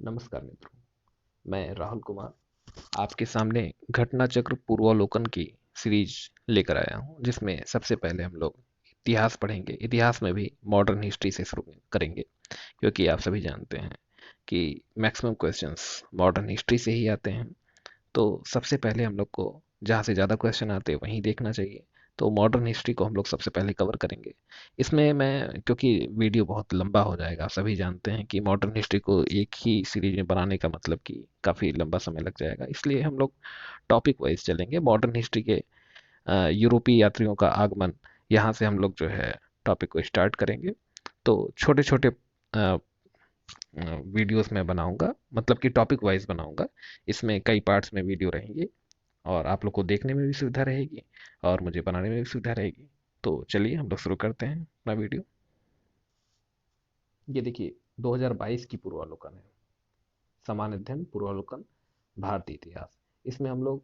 नमस्कार मित्रों, मैं राहुल कुमार आपके सामने घटना चक्र पूर्वावलोकन की सीरीज लेकर आया हूं, जिसमें सबसे पहले हम लोग इतिहास पढ़ेंगे। इतिहास में भी मॉडर्न हिस्ट्री से शुरू करेंगे, क्योंकि आप सभी जानते हैं कि मैक्सिमम क्वेश्चंस मॉडर्न हिस्ट्री से ही आते हैं। तो सबसे पहले हम लोग को जहाँ से ज़्यादा क्वेश्चन आते हैं वहीं देखना चाहिए। तो मॉडर्न हिस्ट्री को हम लोग सबसे पहले कवर करेंगे। इसमें मैं, क्योंकि वीडियो बहुत लंबा हो जाएगा, आप सभी जानते हैं कि मॉडर्न हिस्ट्री को एक ही सीरीज में बनाने का मतलब कि काफ़ी लंबा समय लग जाएगा, इसलिए हम लोग टॉपिक वाइज चलेंगे। मॉडर्न हिस्ट्री के यूरोपीय यात्रियों का आगमन, यहाँ से हम लोग जो है टॉपिक को स्टार्ट करेंगे। तो छोटे छोटे वीडियोस में बनाऊंगा, मतलब कि टॉपिक वाइज बनाऊंगा। इसमें कई पार्ट्स में वीडियो रहेंगे और आप लोग को देखने में भी सुविधा रहेगी और मुझे बनाने में भी सुविधा रहेगी। तो चलिए हम लोग शुरू करते हैं अपना वीडियो। ये देखिए, 2022 की पूर्वावलोकन है। सामान्य अध्ययन पूर्वावलोकन भारतीय इतिहास। इसमें हम लोग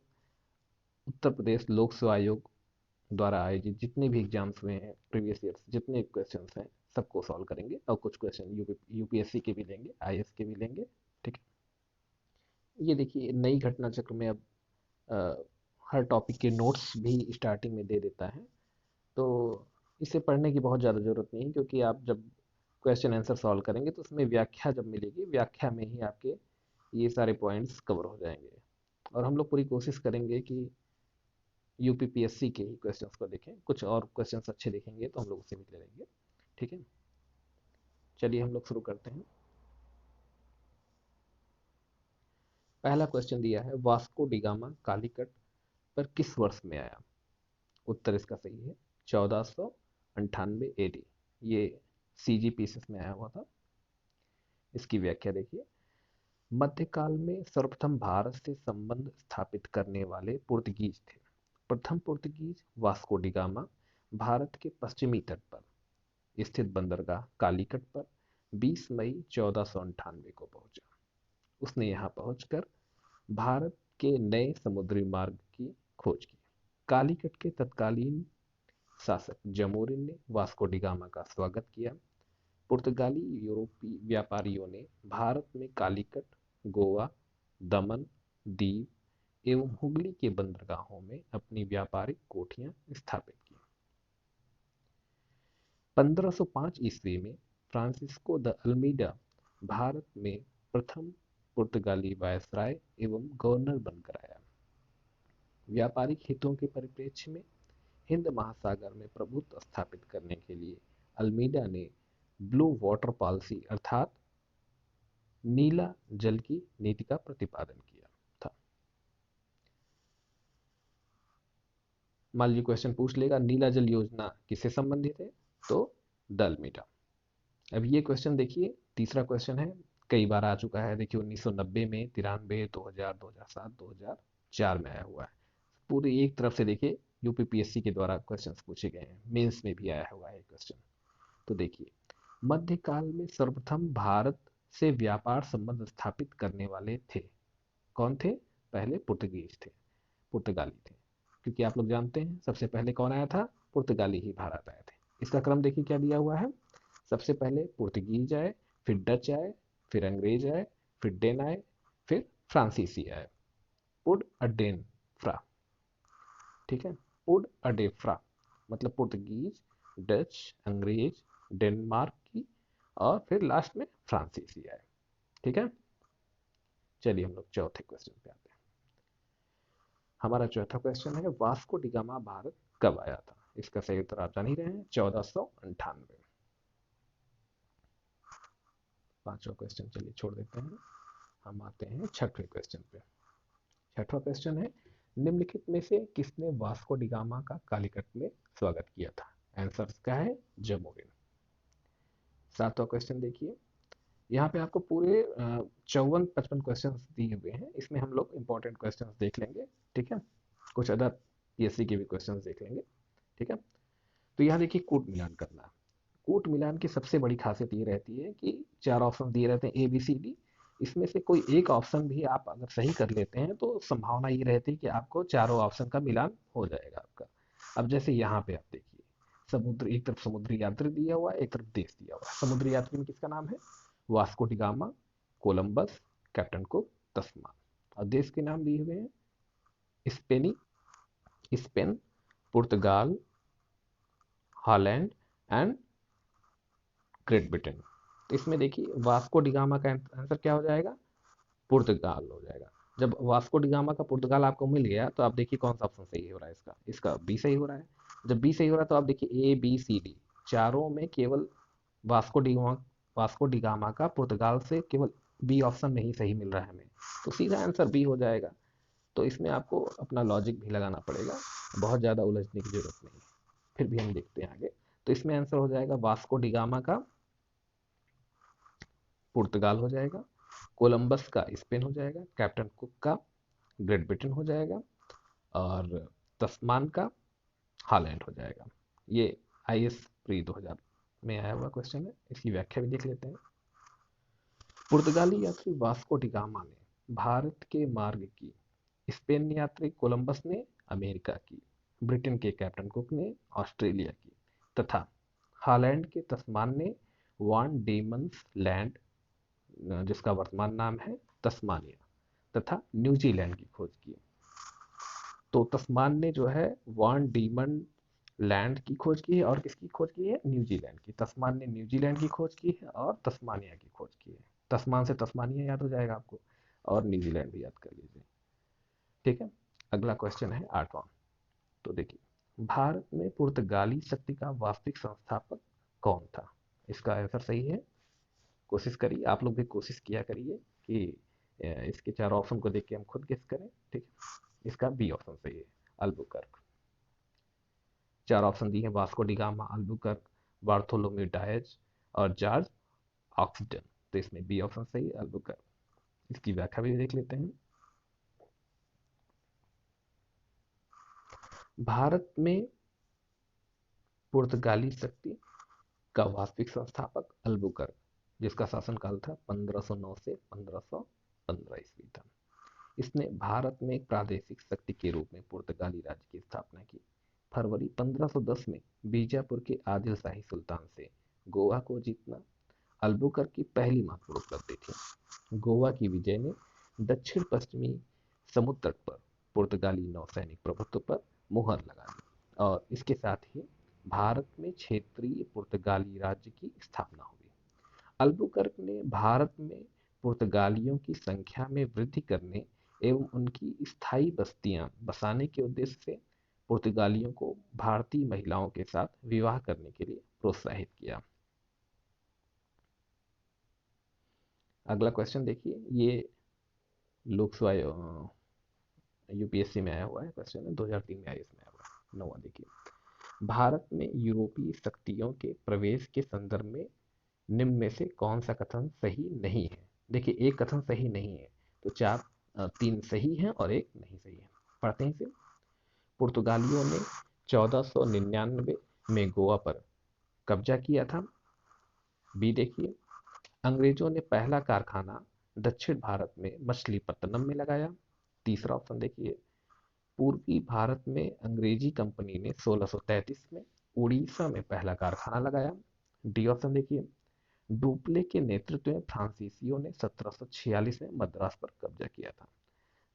उत्तर प्रदेश लोक सेवा आयोग द्वारा आयोजित जितने भी एग्जाम्स हुए हैं प्रीवियस ईयर, जितने क्वेश्चंस हैं सबको सॉल्व करेंगे, और कुछ क्वेश्चन यूपीएससी के भी लेंगे, आईएएस के भी लेंगे। ठीक है, ये देखिए नई घटना चक्र में अब अ, हर टॉपिक के नोट्स भी स्टार्टिंग में दे देता है। तो इसे पढ़ने की बहुत ज़्यादा ज़रूरत नहीं है, क्योंकि आप जब क्वेश्चन आंसर सॉल्व करेंगे तो उसमें व्याख्या जब मिलेगी, व्याख्या में ही आपके ये सारे पॉइंट्स कवर हो जाएंगे। और हम लोग पूरी कोशिश करेंगे कि यूपीपीएससी के ही क्वेश्चंस को देखें, कुछ और क्वेश्चंस अच्छे देखेंगे तो हम लोग उसे भी ले लेंगे। ठीक है, चलिए हम लोग शुरू करते हैं। पहला क्वेश्चन दिया है, वास्को डिगामा कालीकट पर किस वर्ष में आया? उत्तर इसका सही है 1498 एडी। ये सीजी पीसेस में आया हुआ था। इसकी व्याख्या देखिए, मध्यकाल में सर्वप्रथम भारत से संबंध स्थापित करने वाले पुर्तगीज थे। प्रथम पुर्तगीज वास्को डिगामा भारत के पश्चिमी तट पर स्थित बंदरगाह कालीकट पर 20 मई 1498 को पहुंचा। उसने यहां पहुंचकर भारत के नए समुद्री मार्ग की खोज की। कालीकट के तत्कालीन शासक जमोरिन ने वास्को डिगामा का स्वागत किया। पुर्तगाली यूरोपीय व्यापारियों ने भारत में कालीकट, गोवा, दमन, दीव एवं हुगली के बंदरगाहों में अपनी व्यापारिक कोठियां स्थापित की। 1505 ईस्वी में फ्रांसिस्को द अल्मीडा भारत में प्रथम पुर्तगाली वायसराय एवं गवर्नर बनकर आया। व्यापारिक हितों के परिप्रेक्ष्य में हिंद महासागर में प्रभुत्व स्थापित करने के लिए अल्मीडा ने ब्लू वाटर पॉलिसी अर्थात नीला जल की नीति का प्रतिपादन किया था। मान लीजिए क्वेश्चन पूछ लेगा, नीला जल योजना किससे संबंधित है? तो द अल्मीडा। अब ये क्वेश्चन देखिए, तीसरा क्वेश्चन है, कई बार आ चुका है। देखिए 1990 में, 93, 2000, 2007, 2004 में आया हुआ है। पूरी एक तरफ से देखिए यूपीपीएससी के द्वारा क्वेश्चंस पूछे गए हैं, मेंस में भी आया हुआ है क्वेश्चन। तो देखिए, मध्यकाल में सर्वप्रथम भारत से व्यापार संबंध स्थापित करने वाले थे। कौन थे? पहले पुर्तगीज थे, पुर्तगाली थे। क्योंकि आप लोग जानते हैं सबसे पहले कौन आया था? पुर्तगाली ही भारत आए थे। इसका क्रम देखिए क्या दिया हुआ है। सबसे पहले पुर्तगीज आए, फिर डच आए, फिर अंग्रेज आए, फिर डेन आए, फिर फ्रांसीसी आए। पुड अडेन फ्रा। ठीक है, पुड अडेफ्रा मतलब पुर्तगीज, डच, अंग्रेज, डेनमार्क की, और फिर लास्ट में फ्रांसीसी आए। ठीक है, चलिए हम लोग चौथे क्वेश्चन पे आते हैं। हमारा चौथा क्वेश्चन है, वास्को डिगामा भारत कब आया था? इसका सही उत्तर आप जान ही रहे हैं, 1498। पांचवा क्वेश्चन चलिए छोड़ देते हैं, हम आते हैं छठवें क्वेश्चन पे। छठवां क्वेश्चन है, निम्नलिखित में से किसने वास्को डिगामा का कालीकट में स्वागत किया था? आंसर क्या है? जमोरिन। सातवां क्वेश्चन देखिए, यहाँ पे आपको पूरे 54-55 क्वेश्चन दिए हुए हैं। इसमें हम लोग इंपॉर्टेंट क्वेश्चन देख लेंगे। ठीक है, कुछ अदर पीएससी के भी क्वेश्चन देख लेंगे। ठीक है, तो यहाँ देखिए कूट मिलान करना है। कूट मिलान की सबसे बड़ी खासियत ये रहती है कि चार ऑप्शन दिए रहते हैं, ए बी सी डी। इसमें से कोई एक ऑप्शन भी आप अगर सही कर लेते हैं तो संभावना ये रहती है कि आपको चारों ऑप्शन का मिलान हो जाएगा आपका। अब जैसे यहाँ पे आप देखिए, समुद्र, एक तरफ समुद्री यात्री दिया हुआ है, एक तरफ देश दिया हुआ है। समुद्री यात्री में किसका नाम है? Vasco da Gama. Columbus, Captain Cook, Tasman. और देश के नाम दिए हुए हैं स्पेनी, स्पेन, पुर्तगाल, हॉलैंड एंड ग्रेट ब्रिटेन। तो इसमें देखिए वास्को डिगामा का आंसर क्या हो जाएगा, पुर्तगाल हो जाएगा। जब वास्को डिगामा का पुर्तगाल आपको मिल गया तो आप देखिए कौन सा ऑप्शन सही हो रहा है, इसका इसका बी सही हो रहा है। जब बी सही हो रहा है तो आप देखिए ए बी सी डी चारों में केवल वास्को डिगामा, वास्को डिगामा का पुर्तगाल से केवल बी ऑप्शन में ही सही मिल रहा है हमें, तो सीधा आंसर बी हो जाएगा। तो इसमें आपको अपना लॉजिक भी लगाना पड़ेगा, बहुत ज़्यादा उलझने की जरूरत नहीं। फिर भी हम देखते हैं आगे। तो इसमें आंसर हो जाएगा वास्को डिगामा का पुर्तगाल हो जाएगा, कोलंबस का स्पेन हो जाएगा, कैप्टन कुक का ग्रेट ब्रिटेन हो जाएगा, और तस्मान का हॉलैंड हो जाएगा। ये आईएएस प्री 2000 में आया हुआ क्वेश्चन है, इसकी व्याख्या भी देख लेते हैं। पुर्तगाली यात्री वास्को डिगामा ने भारत के मार्ग की, स्पेन यात्री कोलंबस ने अमेरिका की, ब्रिटेन के कैप्टन कुक ने ऑस्ट्रेलिया की, तथा हॉलैंड के तस्मान ने वान डीमंस लैंड, जिसका वर्तमान नाम है तस्मानिया, तथा न्यूजीलैंड की खोज की। तो तस्मान ने जो है वान डीमन लैंड की खोज की है, और किसकी खोज की है, न्यूजीलैंड की। तस्मान ने न्यूजीलैंड की खोज की है और तस्मानिया की खोज की है। तस्मान से तस्मानिया याद हो जाएगा आपको, और न्यूजीलैंड भी याद कर लीजिए। ठीक है, अगला क्वेश्चन है 8वां। तो देखिए भारत में पुर्तगाली शक्ति का वास्तविक संस्थापक कौन था। इसका आंसर सही है, कोशिश करिए, आप लोग भी कोशिश किया करिए कि इसके चार ऑप्शन को देख के हम खुद गेस करें। ठीक है, इसका बी ऑप्शन सही है, अल्बुकर्क। चार ऑप्शन दिए हैं, Vasco da Gama, Albuquerque, Bartholomew dyes और जॉर्ज ऑक्सडन। तो इसमें बी ऑप्शन सही है, अल्बुकर्क। इसकी व्याख्या भी देख लेते हैं। भारत में पुर्तगाली शक्ति का वास्तविक संस्थापक अल्बुकर्क, जिसका शासनकाल था 1509 से 1515 ईस्वी था। इसने भारत में एक प्रादेशिक शक्ति के रूप में पुर्तगाली राज्य की स्थापना की। फरवरी 1510 में बीजापुर के आदिल शाही सुल्तान से गोवा को जीतना अल्बुकर्क की पहली महत्वपूर्ण उपलब्धि थी। गोवा की विजय ने दक्षिण पश्चिमी समुद्र तट पर पुर्तगाली नौसैनिक प्रभुत्व पर मुहर लगा दी, और इसके साथ ही भारत में क्षेत्रीय पुर्तगाली राज्य की स्थापना हुई। अल्बुकर्क ने भारत में पुर्तगालियों की संख्या में वृद्धि करने एवं उनकी स्थायी बस्तियां बसाने के उद्देश्य से पुर्तगालियों को भारतीय महिलाओं के साथ विवाह करने के लिए प्रोत्साहित किया। अगला क्वेश्चन देखिए, ये लोकसभा यूपीएससी में आया हुआ है क्वेश्चन है, 2003 में आईएएस में आया हुआ है। 9वां देखिए, भारत में यूरोपीय शक्तियों के प्रवेश के संदर्भ में निम्न में से कौन सा कथन सही नहीं है। देखिए एक कथन सही नहीं है, तो तीन सही हैं और एक नहीं सही है। पढ़ते हैं इसे। पुर्तगालियों ने 1499 में गोवा पर कब्जा किया था। बी देखिए, अंग्रेजों ने पहला कारखाना दक्षिण भारत में मछलीपट्टनम में लगाया। तीसरा ऑप्शन देखिए, पूर्वी भारत में अंग्रेजी कंपनी ने 1633 में उड़ीसा में पहला कारखाना लगाया। डी ऑप्शन देखिए, डुप्ले के नेतृत्व में फ्रांसीसियों ने 1746 में मद्रास पर कब्जा किया था।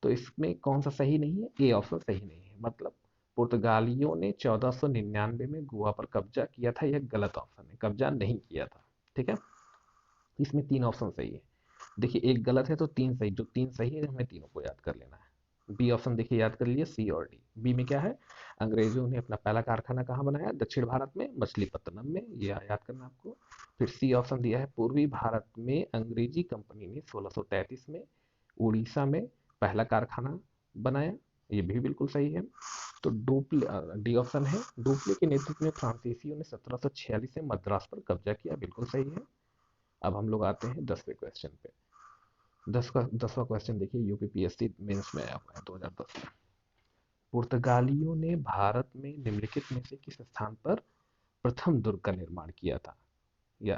तो इसमें कौन सा सही नहीं है, ए ऑप्शन सही नहीं है, मतलब पुर्तगालियों ने 1499 में गोवा पर कब्जा किया था, यह गलत ऑप्शन है, कब्जा नहीं किया था। ठीक है, इसमें तीन ऑप्शन सही है। देखिए एक गलत है तो तीन सही, जो तीन सही है हमें तीनों को याद कर लेना है। बी ऑप्शन देखिए याद कर लीजिए, सी और डी। बी में क्या है, अंग्रेजों ने अपना पहला कारखाना कहाँ बनाया, दक्षिण भारत में मछलीपट्टनम में, ये याद करना आपको। फिर सी ऑप्शन दिया है, पूर्वी भारत में अंग्रेजी कंपनी ने 1633 में उड़ीसा में पहला कारखाना बनाया, ये भी बिल्कुल सही है। तो डुप्ले, डी ऑप्शन है, डुप्ले के नेतृत्व में फ्रांसीसियों ने 1746 में मद्रास पर कब्जा किया, बिल्कुल सही है। अब हम लोग आते हैं 10वें क्वेश्चन पे। 10वां क्वेश्चन देखिए, यूपीपीएससी मेंस में आया हुआ है 2010 में। पुर्तगालियों ने भारत में निम्नलिखित में से किस स्थान पर प्रथम दुर्ग का निर्माण किया था। या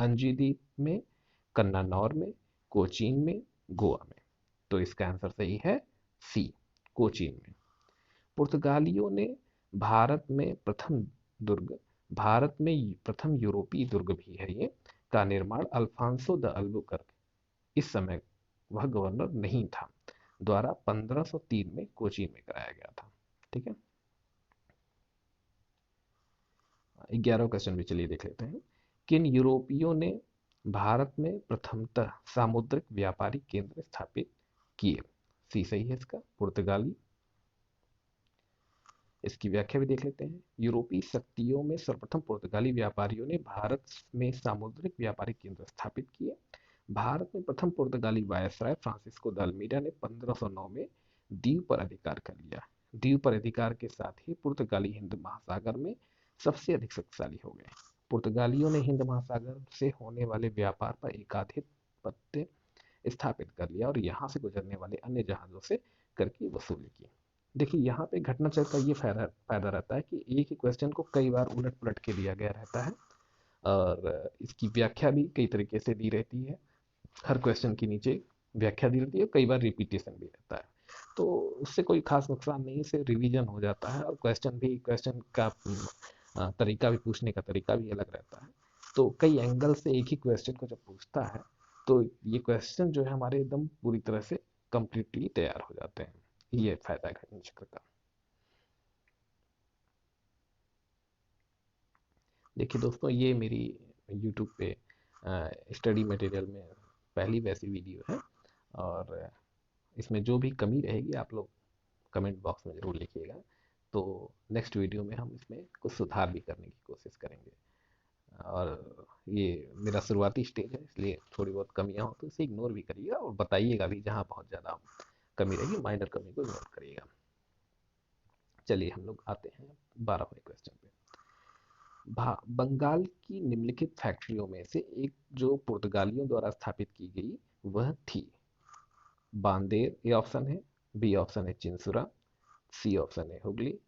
अंजीदीप में, कन्नानौर में, कोचीन में, गोवा में। तो इसका आंसर सही है सी, कोचीन में। पुर्तगालियों ने भारत में प्रथम दुर्ग, भारत में प्रथम यूरोपीय दुर्ग भी है ये, का निर्माण अल्फांसो द अल्बुकर्क इस समय वह गवर्नर नहीं था, द्वारा 1503 में कोचीन में कराया गया था। ठीक है, 11वां क्वेश्चन भी चलिए देख लेते हैं। किन यूरोपियों ने भारत में प्रथमतः सामुद्रिक व्यापारिक केंद्र स्थापित किए? सी सही है इसका, पुर्तगाली। इसकी व्याख्या भी देख लेते हैं। यूरोपीय शक्तियों में सर्वप्रथम पुर्तगाली व्यापारियों ने भारत में सामुद्रिक व्यापारिक केंद्र स्थापित किए। भारत में प्रथम पुर्तगाली वायसराय फ्रांसिस्को द अल्मीडा ने 1509 में दीव पर अधिकार कर लिया। दीव पर अधिकार के साथ ही पुर्तगाली हिंद महासागर में सबसे अधिक शक्तिशाली हो गए। पुर्तगालियों ने हिंद महासागर से होने वाले व्यापार पर एकाधिपत्य स्थापित कर लिया और यहाँ से गुजरने वाले अन्य जहाजों से कर की वसूली की। देखिए यहाँ पे घटना चक्र का ये फायदा रहता है कि एक ही क्वेश्चन को कई बार उलट पुलट के दिया गया रहता है और इसकी व्याख्या भी कई तरीके से दी रहती है। हर क्वेश्चन के नीचे व्याख्या दी रहती है, कई बार रिपीटेशन भी रहता है, तो उससे कोई खास नुकसान नहीं, इससे रिवीजन हो जाता है और क्वेश्चन का तरीका भी, पूछने का तरीका भी अलग रहता है। तो कई एंगल से एक ही क्वेश्चन को जब पूछता है तो ये क्वेश्चन जो है हमारे एकदम पूरी तरह से कंप्लीटली तैयार हो जाते हैं। ये फायदा है घटना चक्र का। देखिए दोस्तों, ये मेरी यूट्यूब पे स्टडी मटेरियल में पहली वैसी वीडियो है और इसमें जो भी कमी रहेगी आप लोग कमेंट बॉक्स में ज़रूर लिखिएगा। तो नेक्स्ट वीडियो में हम इसमें कुछ सुधार भी करने की कोशिश करेंगे। और ये मेरा शुरुआती स्टेज है, इसलिए थोड़ी बहुत कमियां हो तो इसे इग्नोर भी करिएगा और बताइएगा भी जहाँ बहुत ज़्यादा कमी रहेगी, माइनर कमी को इग्नोर करिएगा। चलिए हम लोग आते हैं 12वें क्वेश्चन पे। बंगाल की निम्नलिखित फैक्ट्रियों में से एक जो पुर्तगालियों द्वारा स्थापित की गई वह थी। बांदेर ए ऑप्शन है, बी ऑप्शन है चिंसुरा, सी ऑप्शन है हुगली,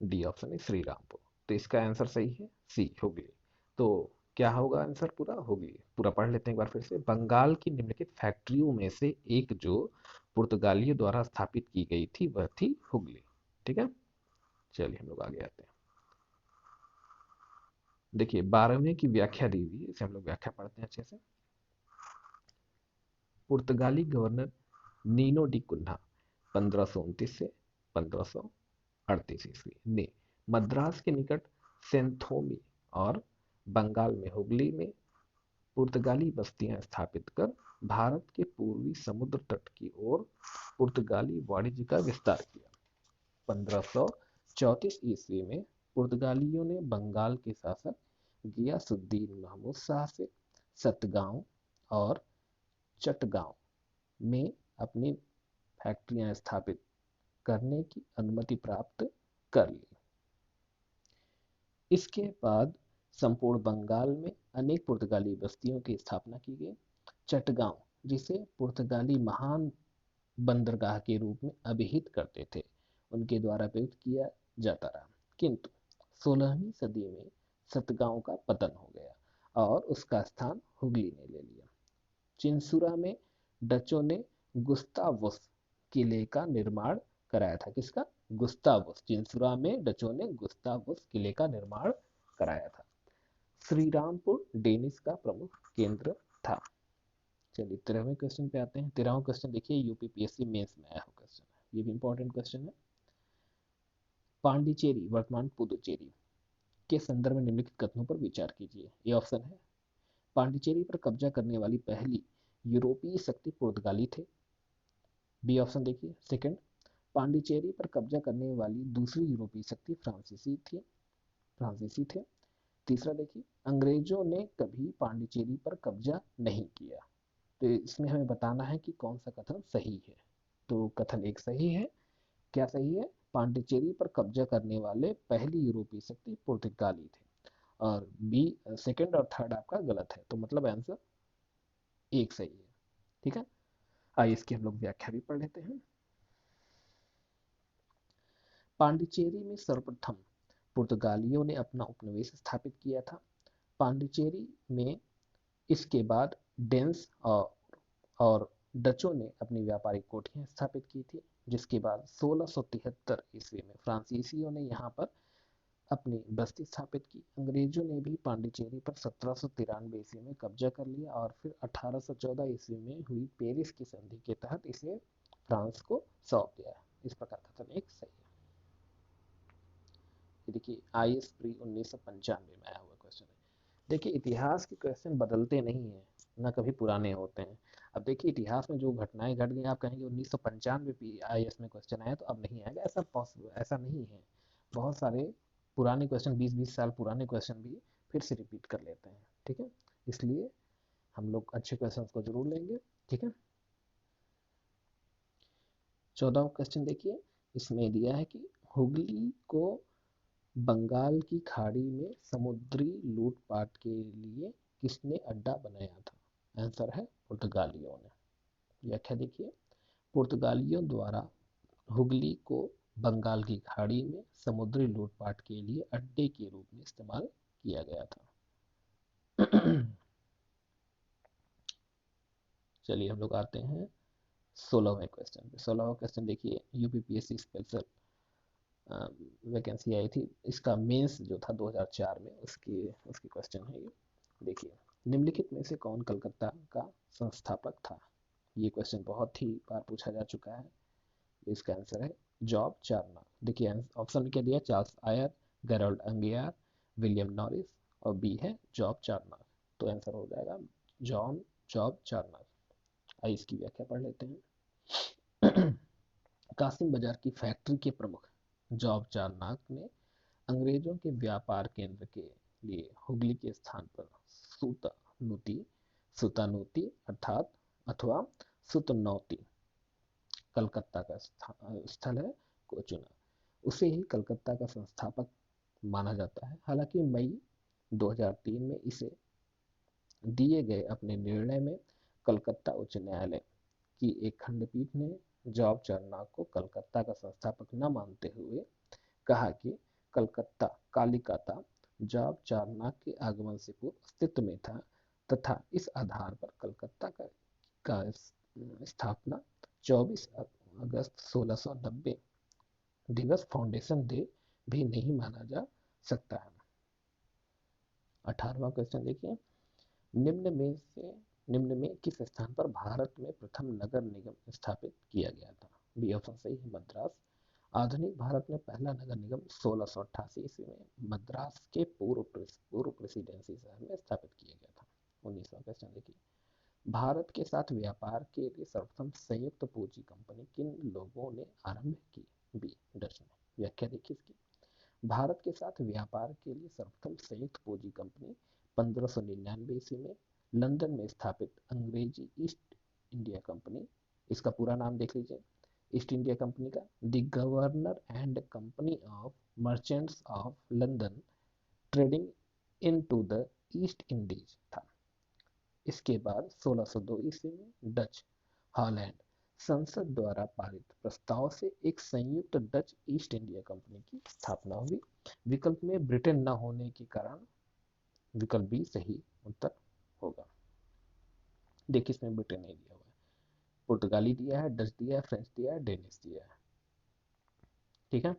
डी ऑप्शन है श्रीरामपुर। तो इसका आंसर सही है सी, हुगली। तो क्या होगा आंसर पूरा? हुगली। पूरा पढ़ लेते हैं एक बार फिर से। बंगाल की निम्नलिखित फैक्ट्रियों में से एक जो पुर्तगालियों द्वारा स्थापित की गई थी वह थी हुगली। ठीक है, चलिए हम लोग आगे आते हैं। देखिए 12वें की व्याख्या दी हुई है, इसे हम लोग व्याख्या पढ़ते हैं अच्छे से। पुर्तगाली गवर्नर नीनो डी कुन्हा 1529 से 1538 ईस्वी ने मद्रास के निकट सेंथोमी और बंगाल में हुगली में पुर्तगाली बस्तियां स्थापित कर भारत के पूर्वी समुद्र तट की ओर पुर्तगाली वाणिज्य का विस्तार किया। 1534 ईस्वी में पुर्तगालियों ने बंगाल के शासक गियासुद्दीन महमूद शाह से सतगांव और चटगांव में अपनी फैक्ट्रियां स्थापित करने की अनुमति प्राप्त कर ली। इसके बाद संपूर्ण बंगाल में अनेक पुर्तगाली बस्तियों की स्थापना की गई। चटगांव, जिसे पुर्तगाली महान बंदरगाह के रूप में अभिहित करते थे, उनके द्वारा प्रयुक्त किया जाता रहा, किंतु 16वीं सदी में सतगांव का पतन हो गया और उसका स्थान हुगली ने ले लिया। चिंसुरा में डचों ने गुस्तावुस किले का निर्माण कराया था। किसका? गुस्तावुस। चिंसुरा में डचों ने गुस्तावुस किले का निर्माण कराया था। श्रीरामपुर डेनिस का प्रमुख केंद्र था। चलिए 13वें क्वेश्चन पे आते हैं। 13वां क्वेश्चन देखिए, यूपीपीएससी मेंस में आया हुआ क्वेश्चन है, ये भी इंपॉर्टेंट क्वेश्चन है। पांडिचेरी वर्तमान पुदुचेरी के संदर्भ में निम्नलिखित कथनों पर विचार कीजिए। ये ऑप्शन है, पांडिचेरी पर कब्जा करने वाली पहली यूरोपीय शक्ति पुर्तगाली थे। बी ऑप्शन देखिए, सेकंड, पांडिचेरी पर कब्जा करने वाली दूसरी यूरोपीय शक्ति फ्रांसीसी थे। तीसरा देखिए, अंग्रेजों ने कभी पांडिचेरी पर कब्जा नहीं किया। तो इसमें हमें बताना है कि कौन सा कथन सही है। तो कथन एक सही है। क्या सही है? पांडिचेरी पर कब्जा करने वाले पहली यूरोपीय शक्ति पुर्तगाली थे। और बी, सेकंड और थर्ड आपका गलत है, तो मतलब आंसर एक सही है। ठीक है, आइए इसकी हम लोग व्याख्या भी पढ़ लेते हैं। पांडिचेरी में सर्वप्रथम पुर्तगालियों ने अपना उपनिवेश स्थापित किया था। पांडिचेरी में इसके बाद डेंस और डचों ने अपनी व्यापारिक कोठियां स्थापित की थी, जिसके बाद 1673 ईस्वी में फ्रांसीसियों ने यहाँ पर अपनी बस्ती स्थापित की। अंग्रेजों ने भी पांडिचेरी पर 1793 ईस्वी में कब्जा कर लिया और फिर 1814 ईस्वी में हुई पेरिस की संधि के तहत इसे फ्रांस को सौंप दिया। इस प्रकार कथन एक सही है। ये देखिए IS प्री 1995 में आया हुआ क्वेश्चन है। देखिए इतिहास के क्वेश्चन बदलते नहीं है, ना कभी पुराने होते हैं। अब देखिए इतिहास में जो घटनाएं घट गई, आप कहेंगे 1995 में IS में क्वेश्चन आया तो अब नहीं आएगा, ऐसा पॉसिबल ऐसा नहीं है। बहुत सारे पुराने क्वेश्चन 20-20 साल पुराने क्वेश्चन भी फिर से रिपीट कर लेते हैं, ठीक है। इसलिए हम लोग अच्छे क्वेश्चन को जरूर लेंगे, ठीक है। 14वां क्वेश्चन देखिए, इसमें दिया है कि हुगली को बंगाल की खाड़ी में समुद्री लूटपाट के लिए किसने अड्डा बनाया था? आंसर है पुर्तगालियों ने। व्याख्या देखिए, पुर्तगालियों द्वारा हुगली को बंगाल की खाड़ी में समुद्री लूटपाट के लिए अड्डे के रूप में इस्तेमाल किया गया था। चलिए हम लोग आते हैं 16वें क्वेश्चन पे। 16वां क्वेश्चन देखिए, यूपीपीएससी स्पेशल वैकेंसी आई थी, इसका मेंस जो था 2004 में, उसकी क्वेश्चन है ये। देखिए, निम्नलिखित में से कौन कलकत्ता का संस्थापक था? ये क्वेश्चन बहुत ही बार पूछा जा चुका है। इसका आंसर है जॉब चार्नक। देखिए ऑप्शन में क्या दिया, Charles Eyre, Gerald Aungier, William Norris और बी है जॉब चार्नक। तो आंसर हो जाएगा जॉब चार्नक। आइए इसकी व्याख्या पढ़ लेते हैं। कासिम बाजार की फैक्ट्री के प्रमुख जॉब चार्नक ने अंग्रेजों के व्यापार केंद्र के लिए हुगली के स्थान पर सूतानूती सूतानूती अर्थात अथवा सुतनौती कलकत्ता का स्थल है को चुना। उसे ही कलकत्ता का संस्थापक माना जाता है। हालांकि मई 2003 में इसे दिए गए अपने निर्णय में कलकत्ता उच्च न्यायालय की एक खंडपीठ ने जॉब चार्नक को कलकत्ता का संस्थापक न मानते हुए कहा कि कलकत्ता कालिकाता जॉब चार्नक के आगमन से पूर्व अस्तित्व में था तथा इस आधार पर कलकत्ता का स्थापना 24 अगस्त 1690 दिवस फाउंडेशन डे भी नहीं माना जा सकता है। 18वां क्वेश्चन देखिए, निम्न में किस स्थान पर भारत में प्रथम नगर निगम स्थापित किया गया था? बी ऑप्शन सही है, मद्रास। आधुनिक भारत में पहला नगर निगम 1688 ईस्वी में मद्रास के पूर्व प्रेसिडेंसी शहर में स्थापित किया गया था। 19वां क्वेश्चन देखिए, भारत के साथ व्यापार के लिए सर्वप्रथम संयुक्त पूंजी कंपनी किन लोगों ने आरंभ की? बी डच ने। व्याख्या देखिए इसकी, भारत के साथ व्यापार के लिए सर्वप्रथम संयुक्त पूंजी कंपनी 1599 ईस्वी में लंदन में स्थापित अंग्रेजी ईस्ट इंडिया कंपनी, इसका पूरा नाम देख लीजिए, ईस्ट इंडिया कंपनी का the governor and company of Merchants of London trading into the East Indies था। इसके बाद 1602 ईस्वी में डच हॉलैंड संसद द्वारा पारित प्रस्ताव से एक संयुक्त डच ईस्ट इंडिया कंपनी की स्थापना हुई। विकल्प में ब्रिटेन न होने के कारण विकल्प बी सही उत्तर होगा। देखिए इसमें ब्रिटेन नहीं दिया हुआ है, पुर्तगाली दिया है, डच दिया है, फ्रेंच दिया है, डेनिश दिया है, ठीक है।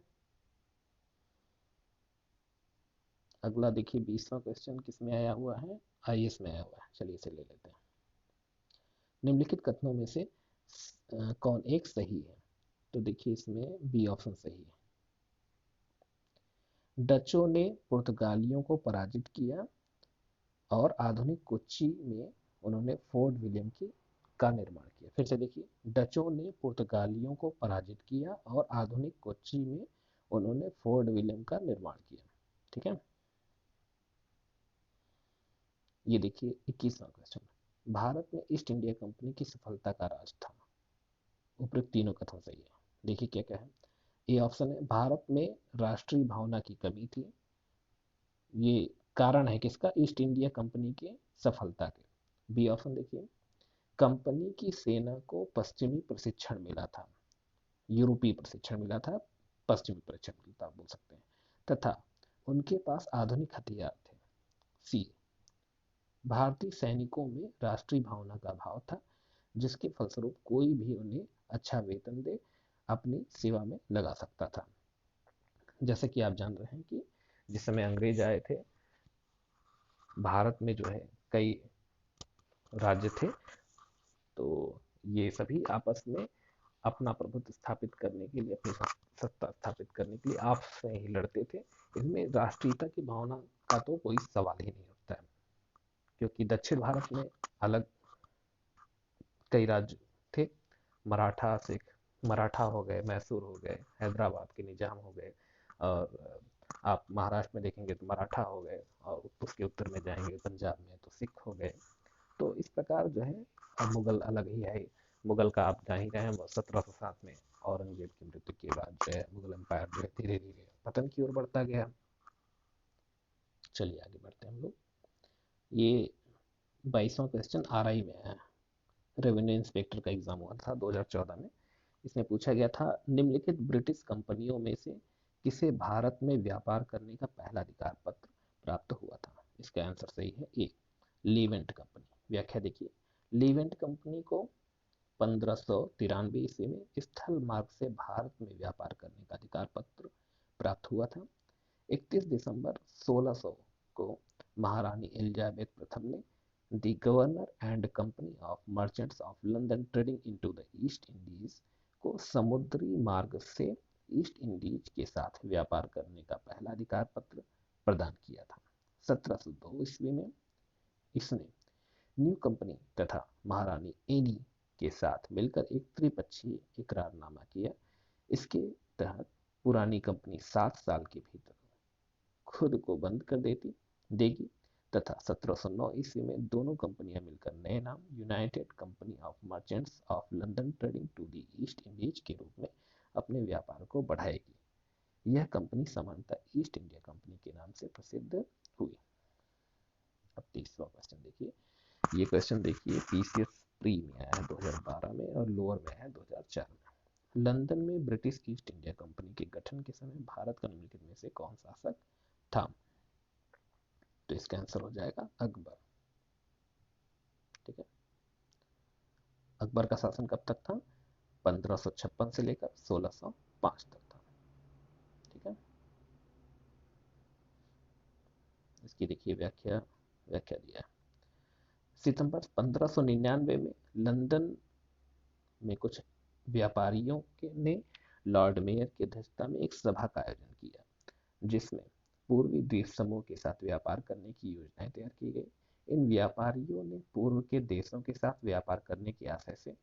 अगला देखिए 20वां क्वेश्चन किसमें आया हुआ है? IS में आया हुआ है। चलिए इसे ले लेते हैं। निम्नलिखित कथनों में से कौन एक सही है? तो देखिए इसमें बी ऑप्शन सही है। डचों ने पुर्तगालियों को पराजित किया और आधुनिक कोच्चि में उन्होंने फोर्ट विलियम का निर्माण किया। फिर से देखिए, डचों ने पुर्तगालियों को पराजित किया और आधुनिक कोच्चि में उन्होंने फोर्ट विलियम का निर्माण किया, ठीक है। ये देखिए 21वां क्वेश्चन, भारत में ईस्ट इंडिया कंपनी की सफलता का राज था। उपरोक्त तीनों कथन सही है। देखिए क्या क्या है। ए ऑप्शन है, भारत में राष्ट्रीय भावना की कमी थी। ये कारण है किसका? ईस्ट इंडिया कंपनी के सफलता के। बी ऑप्शन देखिए, कंपनी की सेना को पश्चिमी प्रशिक्षण मिला था, यूरोपीय प्रशिक्षण मिला था, पश्चिमी प्रशिक्षण मिलता बोल सकते हैं, तथा उनके पास आधुनिक हथियार थे। सी, भारतीय सैनिकों में राष्ट्रीय भावना का भाव था जिसके फलस्वरूप कोई भी उन्हें अच्छा वेतन दे अपनी सेवा में लगा सकता था। जैसे कि आप जान रहे हैं कि जिस समय अंग्रेज आए थे, भारत में जो है कई राज्य थे, तो ये सभी आपस में अपना प्रभुत्व स्थापित करने के लिए, अपनी सत्ता स्थापित करने के लिए आपस में ही लड़ते थे। इसमें राष्ट्रीयता की भावना का तो कोई सवाल ही नहीं उठता है, क्योंकि दक्षिण भारत में अलग कई राज्य थे। मराठा सिख, मराठा हो गए, मैसूर हो गए, हैदराबाद के निजाम हो गए, और आप महाराष्ट्र में देखेंगे तो मराठा हो गए, और उसके उत्तर में जाएंगे पंजाब में तो सिख हो गए। तो इस प्रकार जो है, अब मुगल अलग ही है। मुगल का आप जान ही रहे हैं, 1707 में औरंगजेब की मृत्यु के बाद जो है मुगल एम्पायर जो है धीरे धीरे पतन की ओर बढ़ता गया। चलिए आगे बढ़ते हैं हम लोग। ये 22वां क्वेश्चन RI में है, रेवेन्यू इंस्पेक्टर का एग्जाम हुआ था 2014 में। इसमें पूछा गया था, निम्नलिखित ब्रिटिश कंपनियों में से किसे भारत में व्यापार करने का पहला अधिकार पत्र प्राप्त हुआ था? इसका आंसर सही है ए, लीवेंट कंपनी। व्याख्या देखिए, लीवेंट कंपनी को 1593 ईस्वी में स्थल मार्ग से भारत में व्यापार करने का अधिकार पत्र प्राप्त हुआ था। 31 दिसंबर 1600 को महारानी एलिजाबेथ प्रथम ने the governor and company of Merchants of London trading into the East Indies को समुद्री मार्ग से ईस्ट इंडीज के साथ व्यापार करने का पहला अधिकार पत्र प्रदान किया था। 1702 ईस्वी में इसने न्यू कंपनी तथा महारानी एनी के साथ मिलकर एक त्रिपक्षीय इकरारनामा किया। इसके तहत पुरानी कंपनी 7 साल के भीतर खुद को बंद कर देगी तथा 1709 ईस्वी में दोनों कंपनियां मिलकर नए नाम United Company of Merchants of London Trading to the East Indies के रूप में अपने व्यापार को बढ़ाएगी। यह कंपनी सामान्यतः ईस्ट इंडिया कंपनी के नाम से प्रसिद्ध हुई। अब 30वां क्वेश्चन देखिए। ये क्वेश्चन देखिए PCS प्री में आया है 2012 में, और लोअर में आया है 2004 में। लंदन में ब्रिटिश ईस्ट इंडिया कंपनी के गठन के समय भारत का निम्नलिखित में से कौन शासक था? तो इसका आंसर हो जाएगा अकबर। ठीक है, अकबर का शासन कब तक था? 1556 से लेकर 1605 तक था। ठीक है, इसकी देखिए व्याख्या दिया है। सितंबर 1599 में लंदन में कुछ व्यापारियों ने लॉर्ड मेयर की अध्यक्षता में एक सभा का आयोजन किया, जिसमें पूर्वी द्वीप समूह के साथ व्यापार करने की योजनाएं तैयार की गई। इन व्यापारियों ने पूर्व के देशों के साथ व्यापार करने के आशय से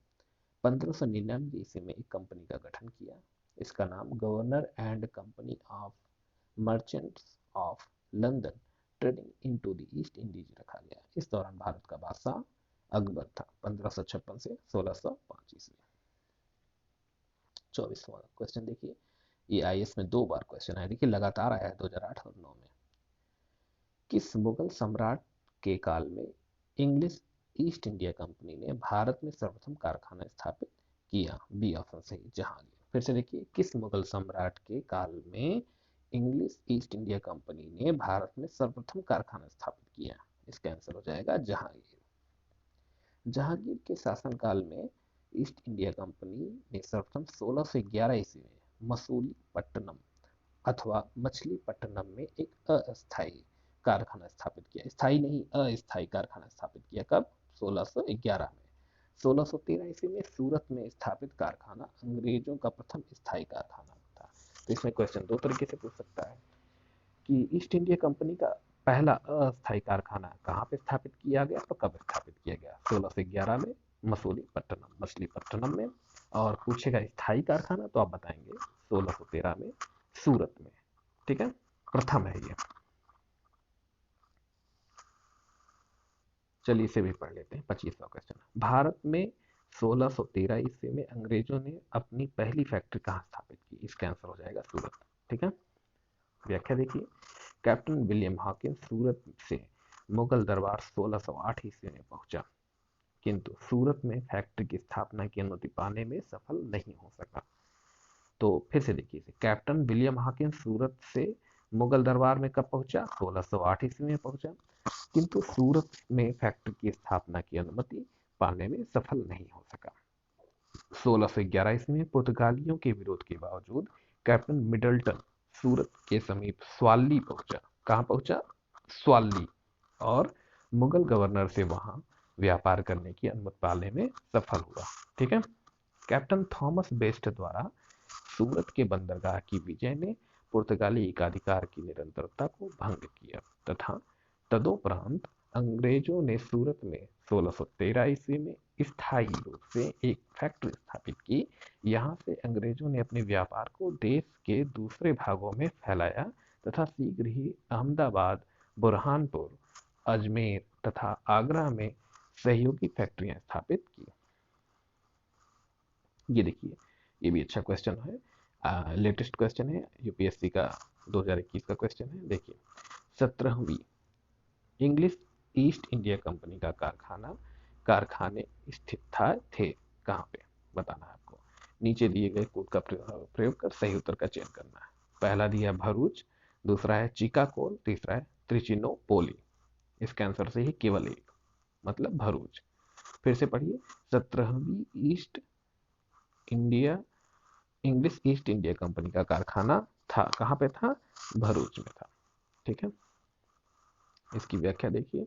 1599 ईस्वी में एक कंपनी का गठन किया। इसका नाम governor and company of Merchants of London trading into the East Indies रखा गया। इस दौरान भारत का बादशाह अकबर था, 1556 से 1605 ईस्वी। 24वां क्वेश्चन देखिए, ये IAS में 2 बार क्वेश्चन आया, देखिए लगातार आया है 2008 और 9 में। किस मुगल सम्राट के काल में इंग्लिश ईस्ट इंडिया कंपनी ने भारत में सर्वप्रथम कारखाना स्थापित किया? बी ऑप्शन सही, जहांगीर। फिर से देखिए, किस मुगल सम्राट के काल में इंग्लिश ईस्ट इंडिया कंपनी ने भारत में सर्वप्रथम कारखाना स्थापित किया? इसका आंसर हो जाएगा जहांगीर। जहांगीर के शासनकाल में ईस्ट इंडिया कंपनी ने सर्वप्रथम 1611 ईस्वी में मसूलीपट्टनम अथवा मछलीपट्टनम में एक अस्थायी कारखाना स्थापित किया। स्थायी नहीं, अस्थायी कारखाना स्थापित किया। कब? 1611 में। 1613 ईस्वी में सूरत में स्थापित कारखाना अंग्रेजों का प्रथम स्थायी कारखाना था। तो इसमें क्वेश्चन दो तरीके से पूछ सकता है कि ईस्ट इंडिया कंपनी का पहला अस्थायी कारखाना कहाँ पे स्थापित किया गया, तो कब स्थापित किया गया? 1611 में मछलीपट्टनम में। और पूछेगा स्थायी कारखाना तो आप बताएंगे 1613 में सूरत में। ठीक है, प्रथम है ये। चलिए इसे भी पढ़ लेते हैं। 25वां क्वेश्चन, भारत में 1613 ईस्वी में अंग्रेजों ने अपनी पहली फैक्ट्री कहाँ स्थापित की? इसका आंसर हो जाएगा सूरत। ठीक है, व्याख्या देखिए, कैप्टन विलियम हॉकिंस सूरत से मुगल दरबार 1608 ईस्वी में पहुंचा, किंतु सूरत में फैक्ट्री की स्थापना की अनुमति पाने में सफल नहीं हो सका। तो फिर से देखिए, कैप्टन विलियम हॉकिंस सूरत से मुगल दरबार में कब पहुंचा? 1608 ईस्वी में पहुंचा, किंतु सूरत में फैक्ट्री की स्थापना की अनुमति पाने में सफल नहीं हो सका। 1611 ईस्वी में पुर्तगालियों के विरोध के बावजूद कैप्टन मिडलटन सूरत के समीप स्वाली पहुंचा। कहाँ पहुंचा? स्वाली। और मुगल गवर्नर से वहां व्यापार करने की अनुमति पाने में सफल हुआ। ठीक है। कैप्टन थॉमस बेस्ट द्वारा सूरत के बंदरगाह की विजय ने पुर्तगाली एकाधिकार की निरंतरता को भंग किया तथा तदोपरांत अंग्रेजों ने सूरत में 1613 ईस्वी में स्थायी रूप से एक फैक्ट्री स्थापित की। यहाँ से अंग्रेजों ने अपने व्यापार को देश के दूसरे भागों में फैलाया तथा शीघ्र ही अहमदाबाद, बुरहानपुर, अजमेर तथा आगरा में सहयोगी फैक्ट्रियां स्थापित की। ये देखिए, ये भी अच्छा क्वेश्चन है, लेटेस्ट क्वेश्चन है, यूपीएससी का 2021 का क्वेश्चन है। देखिए, 17वीं इंग्लिश ईस्ट इंडिया कंपनी का कारखाने स्थित थे कहाँ पे, बताना है आपको। नीचे दिए गए कोड का प्रयोग कर सही उत्तर का चयन करना है। पहला दिया भरूच, दूसरा है चिकागोल, तीसरा है त्रिचिनोपोली। इसके आंसर से ही केवल एक, मतलब भरूच। फिर से पढ़िए, 17वीं इंग्लिश ईस्ट इंडिया कंपनी का कारखाना था, कहाँ पे था? भरूच में था। ठीक है। इसकी व्याख्या देखिए,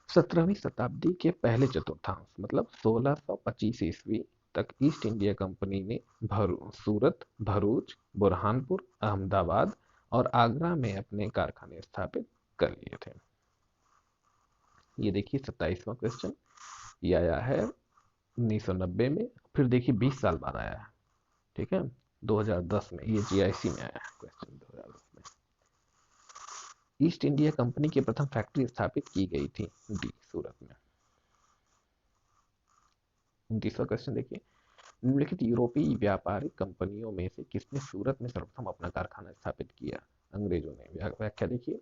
17वीं शताब्दी के पहले चतुर्थांश मतलब 1625 ईस्वी तक ईस्ट इंडिया कंपनी ने सूरत, भरूच, बुरहानपुर, अहमदाबाद और आगरा में अपने कारखाने स्थापित कर लिए थे। ये देखिए 27वां क्वेश्चन, ये आया है 1990 में। फिर देखिए 20 साल बाद आया है। ठीक है, 2010 में, ये जीआईसी में आया है क्वेश्चन 2010 में। ईस्ट इंडिया कंपनी की प्रथम फैक्ट्री स्थापित की गई थी डी, सूरत में। 29वां क्वेश्चन देखिए, निम्नलिखित यूरोपीय व्यापारिक कंपनियों में से किसने सूरत में सर्वप्रथम अपना कारखाना स्थापित किया? अंग्रेजों ने। व्याख्या देखिए,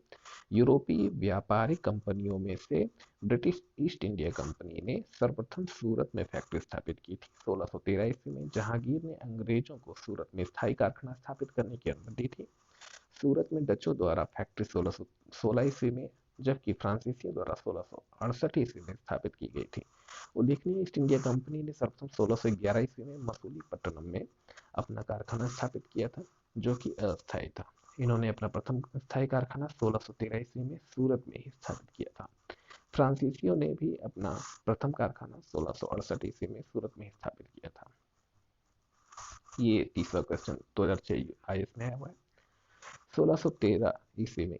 यूरोपीय व्यापारिक कंपनियों में से ब्रिटिश ईस्ट इंडिया कंपनी ने सर्वप्रथम सूरत में फैक्ट्री स्थापित की थी 1613 ईस्वी में। जहांगीर ने अंग्रेजों को सूरत में स्थायी कारखाना स्थापित करने की अनुमति दी थी। सूरत में डचों द्वारा फैक्ट्री 1616 ईस्वी में, जबकि फ्रांसीसियों द्वारा 1668 ईस्वी में स्थापित की गई थी। उल्लेखनीय, ईस्ट इंडिया कंपनी ने सर्वप्रथम 1611 ईस्वी में मसूलीपट्टनम में अपना कारखाना स्थापित किया था, जो कि अस्थायी था। इन्होंने अपना प्रथम स्थायी कारखाना 1613 ईस्वी में सूरत में ही स्थापित किया था। फ्रांसीसियों ने भी अपना प्रथम कारखाना 1668 ईस्वी में सूरत में ही स्थापित किया था। ये तीसरा क्वेश्चन 2006 आईएएस में आया हुआ है। 1613 ईस्वी में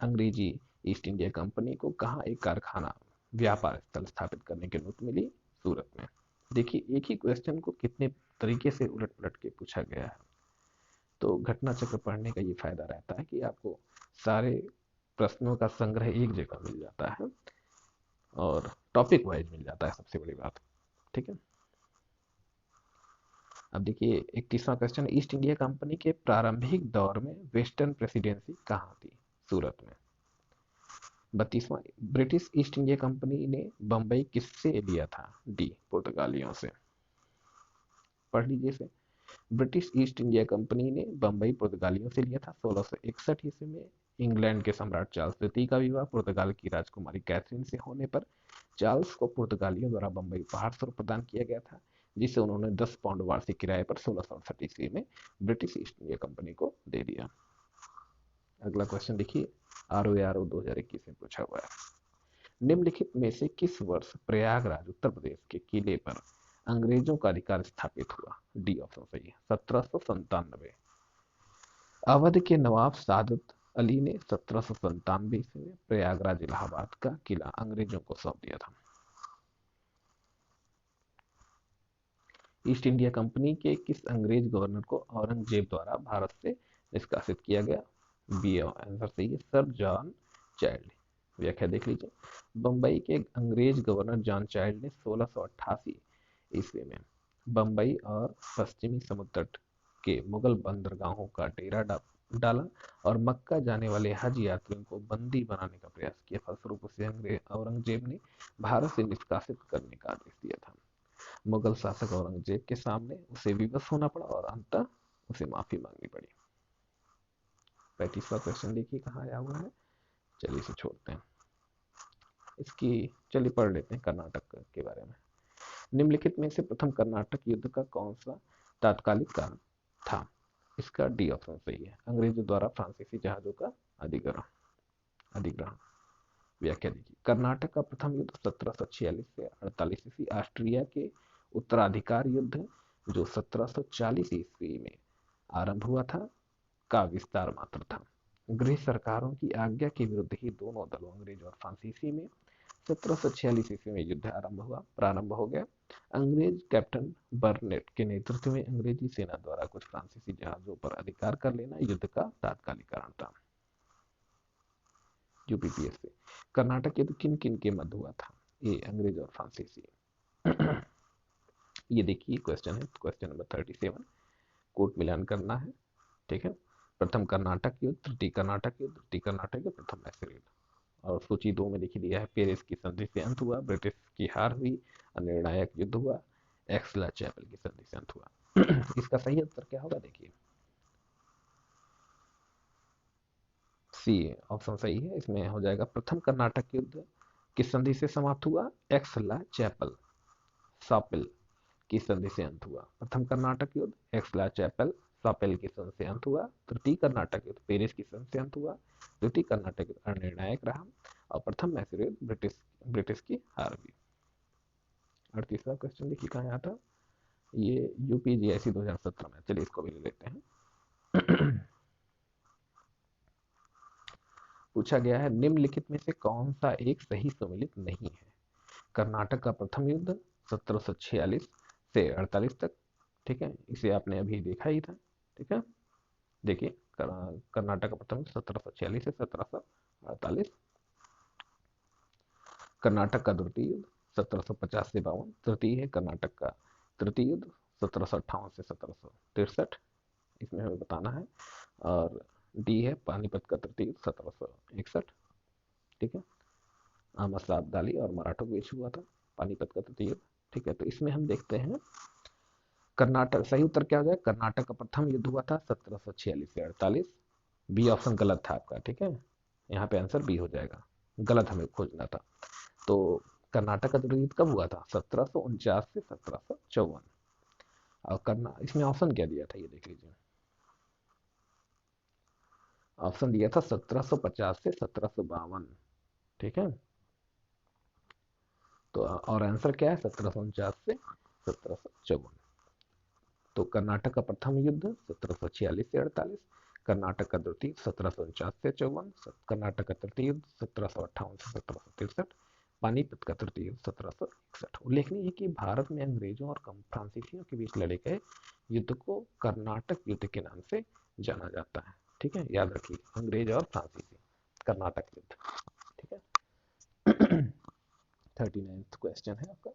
अंग्रेजी ईस्ट इंडिया कंपनी को कहाँ एक कारखाना व्यापार स्थल स्थापित करने की अनुमति मिली? सूरत में। देखिए, एक ही क्वेश्चन को कितने तरीके से उलट पलट के पूछा गया है। तो घटना चक्र पढ़ने का ये फायदा रहता है कि आपको सारे प्रश्नों का संग्रह एक जगह मिल जाता है और टॉपिक वाइज मिल जाता है, सबसे बड़ी बात। ठीक है। अब देखिए, 31वां क्वेश्चन, ईस्ट इंडिया कंपनी के प्रारंभिक दौर में वेस्टर्न प्रेसिडेंसी कहाँ थी? सूरत में। 32वां, ब्रिटिश ईस्ट इंडिया कंपनी ने बंबई किससे लिया था? डी, पुर्तगालियों से। पढ़ लीजिए इसे, ब्रिटिश ईस्ट इंडिया कंपनी ने बंबई पुर्तगालियों से लिया था। 1661 ईस्वी में इंग्लैंड के सम्राट चार्ल्स द्वितीय का विवाह पुर्तगाल की राजकुमारी कैथरीन से होने पर चार्ल्स को पुर्तगालियों द्वारा बंबई उपहार स्वरूप प्रदान किया गया था, जिसे उन्होंने 10 पाउंड वार्षिक किराए पर 1668 ईस्वी में ब्रिटिश ईस्ट इंडिया कंपनी को दे दिया। अगला क्वेश्चन देखिए, ROARO 2021 में पूछा हुआ है। निम्नलिखित में से किस वर्ष प्रयागराज उत्तर प्रदेश के किले पर अंग्रेजों का अधिकार स्थापित हुआ? डी ऑप्शन सही है, 1797। अवध के नवाब सादत अली ने 1797 ईस्वी में प्रयागराज इलाहाबाद का किला अंग्रेजों को सौंप दिया था। ईस्ट इंडिया कंपनी के किस अंग्रेज गवर्नर को औरंगजेब द्वारा भारत से निष्कासित किया गया? बी आंसर सही है, सर जॉन चाइल्ड। व्याख्या देख लीजिए, बंबई के अंग्रेज गवर्नर जॉन चाइल्ड ने 1688 ईस्वी में बंबई और पश्चिमी समुद्र तट के मुगल बंदरगाहों का डेरा डाला और मक्का जाने वाले हज यात्रियों को बंदी बनाने का प्रयास किया। फलस्वरूप उसे औरंगजेब ने भारत से निष्कासित करने का आदेश दिया था। मुगल शासक औरंगजेब के सामने उसे विवश होना पड़ा और अंततः उसे माफी मांगनी पड़ी। 35वां क्वेश्चन देखिए कहाँ आया हुआ है, चलिए इसे छोड़ते हैं। इसकी चलिए पढ़ लेते हैं कर्नाटक के बारे में। निम्नलिखित में से प्रथम कर्नाटक युद्ध का कौन सा तात्कालिक कारण था? इसका डी ऑप्शन सही है, अंग्रेजों द्वारा फ्रांसीसी जहाजों का अधिग्रहण। अधिग्रहण व्याख्या देखिए, कर्नाटक का प्रथम युद्ध 1746 से 48 ईस्वी ऑस्ट्रिया के उत्तराधिकार युद्ध जो 1740 ईस्वी में आरंभ हुआ था का विस्तार मात्र था। गृह सरकारों की आज्ञा के विरुद्ध ही दोनों दलों अंग्रेज और फ्रांसीसी में 1746 ईस्वी में युद्ध प्रारंभ हो गया। अंग्रेज कैप्टन बर्नेट के नेतृत्व में अंग्रेजी सेना द्वारा कुछ फ्रांसीसी जहाजों पर अधिकार कर लेना युद्ध का तात्कालिक कारण था। यूपीपीएस से कर्नाटक युद्ध किन किन के मध्य हुआ था? ए अंग्रेज और फ्रांसीसी। ये देखिए क्वेश्चन है, क्वेश्चन नंबर 37, कोट मिलान करना है। ठीक है, प्रथम कर्नाटक युद्ध, तृतीय कर्नाटक युद्ध, तृतीय कर्नाटक युद्ध, प्रथम मैसूर युद्ध। और सूची 2 में देखिए दिया है, पेरिस की संधि से अंत हुआ, ब्रिटिश की हार हुई, निर्णायक युद्ध हुआ, एक्सला चैपल की संधि से अंत हुआ। इसका सही उत्तर क्या होगा? देखिए सी ऑप्शन सही है, इसमें हो जाएगा प्रथम कर्नाटक युद्ध किस संधि से समाप्त हुआ? एक्सला चैपल सापेल की संधि से अंत हुआ। प्रथम कर्नाटक युद्ध एक्सला चैपल सापेल की संधि से अंत हुआ। तृतीय कर्नाटक युद्ध पेरिस की संधि से अंत हुआ। द्वितीय कर्नाटक युद्ध अनिर्णायक रहा और प्रथम मैसूर युद्ध ब्रिटिश की हार हुई। और तीसरा क्वेश्चन देखिए कहाँ आया था, ये यूपीजीएससी 2017 में, चलिए इसको भी ले लेते हैं। पूछा गया है निम्नलिखित में से कौन सा एक सही सम्मिलित नहीं है? कर्नाटक का प्रथम युद्ध 1746 से 48 तक, ठीक है, इसे आपने अभी देखा ही था। ठीक है, देखिए कर्नाटक का प्रथम 1746 से 1748। कर्नाटक का द्वितीय युद्ध 1750 से 52, तृतीय है कर्नाटक का तृतीय युद्ध 1758 से 1763, इसमें हमें बताना है। और डी है पानीपत का तृतीय युद्ध 1761। ठीक है, अहमद शाह अब्दाली और मराठों के बीच हुआ था पानीपत का तृतीय युद्ध। ठीक है, तो इसमें हम देखते हैं कर्नाटक, सही उत्तर क्या हो जाए? कर्नाटक का प्रथम युद्ध हुआ था 1746 से 48। बी ऑप्शन गलत था आपका। ठीक है, यहाँ पे आंसर बी हो जाएगा, गलत हमें खोजना था। तो कर्नाटक का युद्ध कब हुआ था? 1749 से 1754। और इसमें ऑप्शन क्या दिया था, ये देख लीजिए, ऑप्शन दिया था 1750 से 1752। ठीक है, तो और आंसर क्या है? 1749 से 1754। तो कर्नाटक का प्रथम युद्ध 1746 से 48, कर्नाटक का द्वितीय 1749 से 54, कर्नाटक का तृतीय युद्ध 1758 से 1763, पानीपत का तृतीय युद्ध 1761। उल्लेखनीय है कि भारत में अंग्रेजों और फ्रांसीसियों के बीच लड़े गए युद्ध को कर्नाटक युद्ध के नाम से जाना जाता है। ठीक है, याद रखिए, अंग्रेज और फ्रांसीसी, कर्नाटक युद्ध। ठीक है। 39th क्वेश्चन है आपका,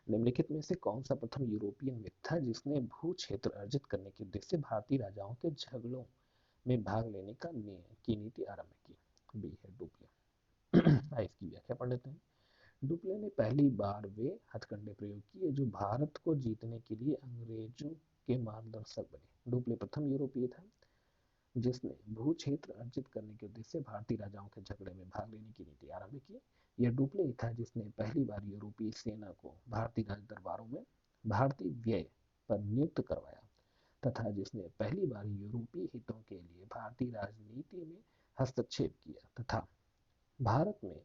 निम्नलिखित में से कौन सा प्रथम यूरोपियन व्यक्ति था जिसने भू क्षेत्र अर्जित करने के उद्देश्य से भारतीय राजाओं के झगड़ों में भाग लेने की नीति आरंभ की? बी है डुप्ले। इसकी व्याख्या पढ़ लेते हैं। डुप्ले ने पहली बार वे हथकंडे प्रयोग किए जो भारत को जीतने के लिए अंग्रेजों के मार्गदर्शक बने। डुप्ले प्रथम यूरोपीय था जिसने भू क्षेत्र अर्जित करने के उद्देश्य से भारतीय राजाओं के झगड़े में भाग लेने की नीति आरंभ की। यह डुप्ले ही था जिसने पहली बार यूरोपीय सेना को भारतीय राज दरबारों में भारतीय व्यय पर नियुक्त करवाया तथा जिसने पहली बार यूरोपीय हितों के लिए भारतीय राजनीति में हस्तक्षेप किया तथा भारत में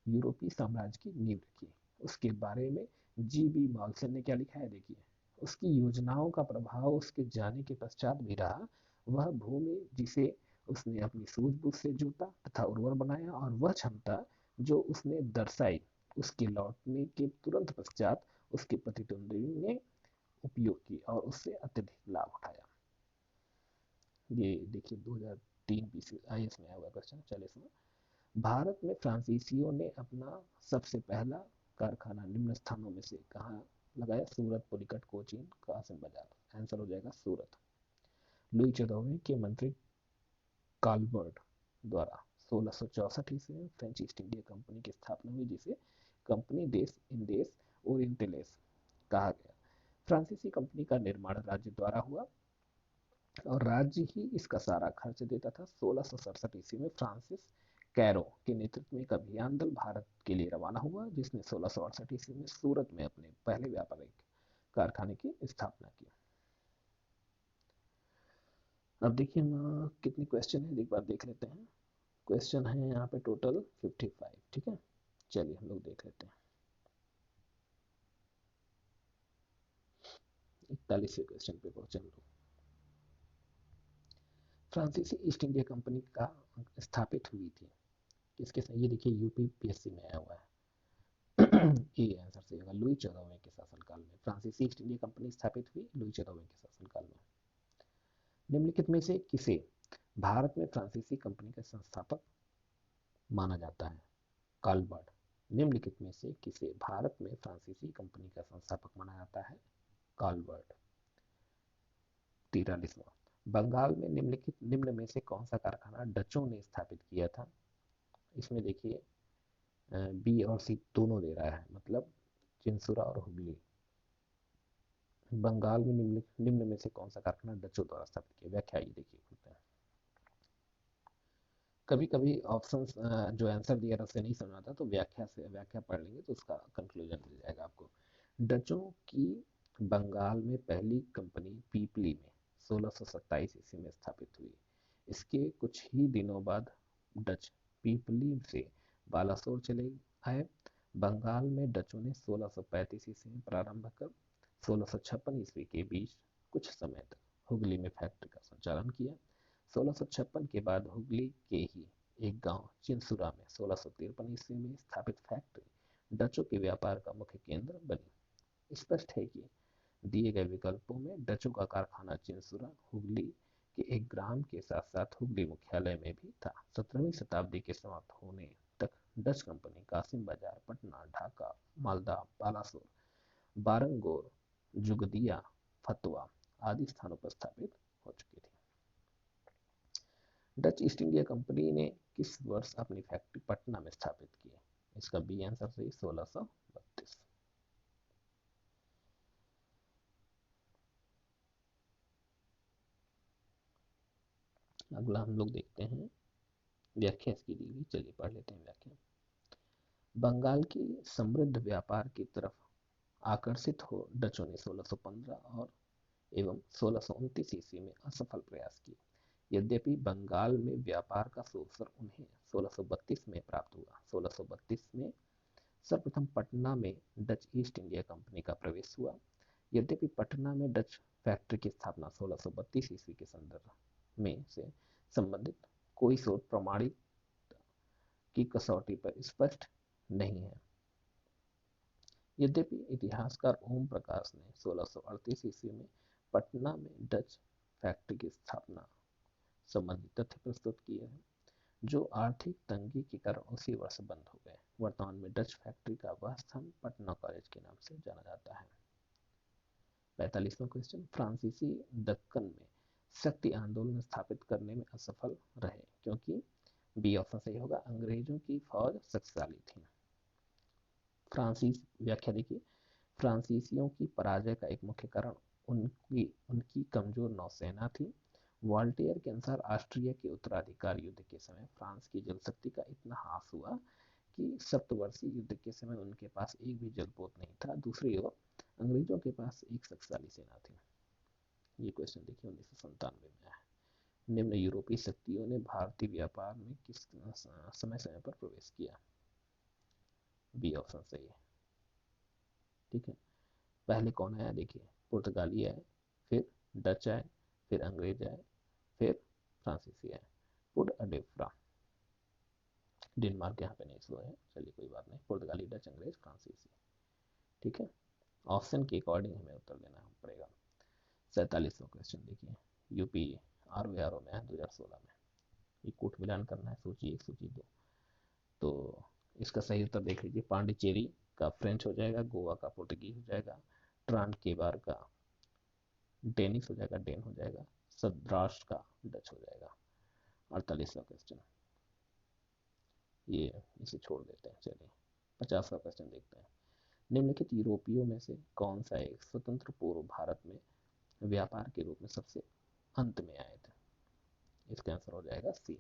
यूरोपीय साम्राज्य की नींव रखी। उसके बारे में जी.बी. मॉलसन ने क्या लिखा है, देखिए, उसकी योजनाओं का प्रभाव उसके जाने के पश्चात भी रहा। वह भूमि जिसे उसने अपनी सूझबूझ से जोता तथा उर्वर बनाया और वह क्षमता जो उसने दर्शाई उसके लौटने के तुरंत पश्चात उसके प्रतिद्वंदी ने उपयोग की और उससे अत्यधिक लाभ उठाया। ये देखिए 2003 IAS में आया हुआ क्वेश्चन। चलिए सुनो, भारत में फ्रांसीसियों ने अपना सबसे पहला कारखाना निम्न स्थानों में से कहाँ लगाया? सूरत, पुलिकट, कोचीन, कासिम बाजार। आंसर हो जाएगा सूरत। लुई 14वें के मंत्री काल्बर्ट द्वारा 1664 ईस्वी में फ्रेंच ईस्ट इंडिया कंपनी की स्थापना हुई जिसे कंपनी देश इंडेस ओरिएंटलेस कहा गया। फ्रांसीसी कंपनी का निर्माण राज्य द्वारा हुआ और राज्य ही इसका सारा खर्च देता था। 1667 ईस्वी में फ्रांसिस कैरो के नेतृत्व में एक अभियान दल भारत के लिए रवाना हुआ जिसने 1668 ईस्वी में सूरत में अपने पहले व्यापारिक कारखाने की स्थापना की। अब देखिए हम कितने क्वेश्चन है एक बार देख लेते हैं। क्वेश्चन है यहाँ पे टोटल 55। ठीक है, चलिए हम लोग देख लेते हैं। 41वें क्वेश्चन पे पहुंचे हम लोग। फ्रांसीसी ईस्ट इंडिया कंपनी का स्थापित हुई थी किसके साथ? ये देखिए यूपीपीएससी में आया हुआ है। ये आंसर सही होगा। लुई 14वें के शासनकाल में फ्रांसीसी ईस्ट इंडिया कंपनी स्थापित हुई लुई 14वें के शासनकाल में। निम्नलिखित में से किसे भारत में फ्रांसीसी कंपनी का संस्थापक माना जाता है? कार्लबर्ट। निम्नलिखित में से किसे भारत में फ्रांसीसी कंपनी का संस्थापक माना जाता है? कार्लबर्ट। 43वां, बंगाल में निम्न में से कौन सा कारखाना डचों ने स्थापित किया था? इसमें देखिए बी और सी दोनों दे रहा है, मतलब चिंसुरा और हुगली। बंगाल में निम्न में से कौन सा कारखाना डचों द्वारा स्थापित किया? व्याख्या ये देखिए खुलते हैं। कभी कभी ऑप्शंस जो आंसर दिया था उससे नहीं समझ आता, तो व्याख्या पढ़ लेंगे तो उसका कंक्लूजन मिल जाएगा आपको। डचों की बंगाल में पहली कंपनी पीपली में 1627 ईस्वी में स्थापित हुई। इसके कुछ ही दिनों बाद डच पीपली से बालासोर चले आए। बंगाल में डचों ने 1635 ईस्वी में प्रारंभ कर 1656 ईस्वी के बीच कुछ समय तक हुगली में फैक्ट्री का संचालन किया। 1656 के बाद हुगली के ही एक गांव चिंसुरा में 1653 ईस्वी में स्थापित फैक्ट्री डचों के व्यापार का मुख्य केंद्र बनी। स्पष्ट है कि दिए गए विकल्पों में डचों का कारखाना चिंसुरा हुगली के एक ग्राम के साथ साथ हुगली मुख्यालय में भी था। 17वीं शताब्दी के समाप्त होने तक डच कंपनी कासिम बाजार, पटना, ढाका, मालदा, बालासोर, बारंगोर, जुगदिया, फतवा आदि स्थानों पर स्थापित हो चुकी थी। डच ईस्ट इंडिया कंपनी ने किस वर्ष अपनी फैक्ट्री पटना में स्थापित की? इसका बी आंसर सही, 1632। अगला हम लोग देखते हैं व्याख्या इसकी दी हुई। चलिए पढ़ लेते हैं व्याख्या। बंगाल की समृद्ध व्यापार की तरफ आकर्षित हो डचों ने 1615 और एवं 1629 ईस्वी में असफल प्रयास किए। यद्यपि बंगाल में व्यापार का अवसर उन्हें 1632 में प्राप्त हुआ। 1632 में सर्वप्रथम पटना में डच ईस्ट इंडिया कंपनी का प्रवेश हुआ। यद्यपि पटना में डच फैक्ट्री की स्थापना 1632 ईस्वी के संदर्भ में से संबंधित कोई स्रोत प्रमाणित की कसौटी पर स्पष्ट नहीं है। यद्यपि इतिहासकार ओम प्रकाश ने 1638 ईस्वी में पटना में डच फैक्ट्री की स्थापना संबंधी तथ्य प्रस्तुत किए हैं, जो आर्थिक तंगी के कारण उसी वर्ष बंद हो गए। वर्तमान में डच फैक्ट्री का वह स्थान पटना कॉलेज के नाम से जाना जाता है। 45वां क्वेश्चन, फ्रांसीसी दक्कन में शक्ति आंदोलन स्थापित करने में असफल रहे क्योंकि? बी ऑप्शन सही होगा, अंग्रेजों की फौज शक्तिशाली थी। फ्रांसीस व्याख्या देखिए, फ्रांसीसियों की पराजय का एक मुख्य कारण उनकी उनकी कमजोर नौसेना थी। वॉल्टेयर के अनुसार ऑस्ट्रिया के उत्तराधिकार युद्ध के समय फ्रांस की जलशक्ति का इतना ह्रास हुआ कि सप्तवर्षीय युद्ध के समय उनके पास एक भी जलपोत नहीं था। दूसरी ओर अंग्रेजों के पास एक शक्तिशाली सेना थी। ये क्वेश्चन देखिए 1997 में है। निम्न यूरोपीय शक्तियों ने भारतीय व्यापार में किस समय समय पर प्रवेश किया? बी ऑप्शन सही है। ठीक है, पहले कौन आया देखिए, पुर्तगाली आए, फिर डच आए, फिर अंग्रेज आए, फिर फ्रांसीसी आए। पुड अडेफ्रा, डेनमार्क यहाँ पे नहीं शो है, चलिए कोई बात नहीं। पुर्तगाली, डच, अंग्रेज, फ्रांसीसी। ठीक है, ऑप्शन के अकॉर्डिंग हमें उत्तर देना पड़ेगा। 47वां क्वेश्चन देखिए, यूपी आर ओ में है 2016 में। ये कूट मिलान करना है, सूची 1 सूची 2। तो इसका सही उत्तर देख लीजिए, पांडिचेरी का फ्रेंच हो जाएगा, गोवा का पुर्तगीज हो जाएगा, ट्रांकेबार का डेनिश हो जाएगा, डेन हो जाएगा, सौराष्ट्र का डच हो जाएगा। 48वां क्वेश्चन, ये इसे छोड़ देते हैं। चलिए 50वां क्वेश्चन देखते हैं। निम्नलिखित यूरोपियों में से कौन सा एक स्वतंत्र पूर्व भारत में व्यापार के रूप में सबसे अंत में आए थे? इसका आंसर हो जाएगा सी,